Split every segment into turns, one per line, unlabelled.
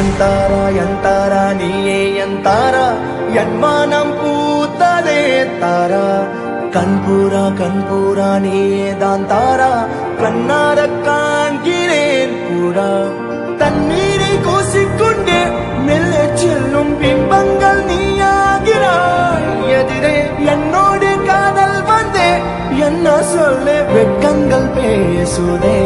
எந்தாரா நீயே எந்தாரா என் மானம் பூத்ததே தாரா கண்பூரா நீயே தான் தாரா கண்ணார காண்கிறேன் கூடா தண்ணீரை கூசிக்கொண்டே மெல்ல செல்லும் பிம்பங்கள் நீயாகிறாய் எதிரே என்னோடு காதல் வந்தே என்ன சொல்ல வெட்கங்கள் பேசுதே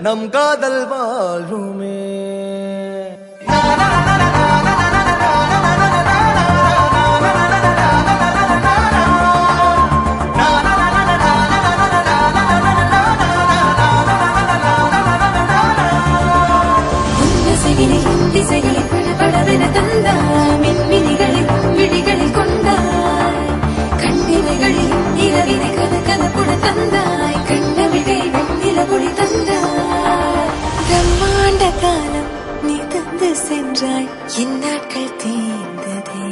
நம் காதல் வாழுமே
திசைகளை படபடவென தந்தாய் மின்மினிகளில் விழிகளில் கொண்டாய் கண்ணிமைகளில் இரவினை கதகதப்புட தந்தாய் கண்ணவிழை வெண்ணிலவொளி தந்தாய் பிரம்மாண்ட காலம் நீ தந்து சென்றாய் என் நாட்கள் தீர்ந்ததே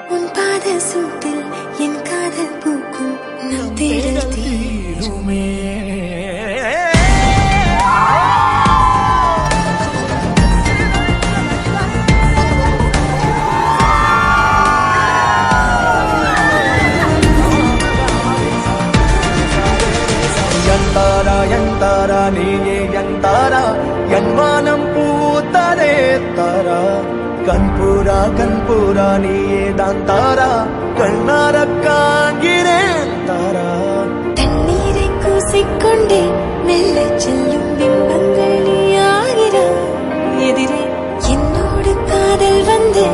உன் பாத சூட்டில் என் காதல் பூக்கும் நம் தேடல் தீருமே
எந்தாரா நீயே எந்தாரா என் வானம் பூத்ததே தாரா கண்பூரா நீயே தான் தாரா கண்ணார காண்கிறேன் தாரா
தண்ணீரை கூசிக்கொண்டே மெல்ல செல்லும் பிம்பங்கள் நீ ஆகிறாய் எதிரே என்னோடு காதல் வந்து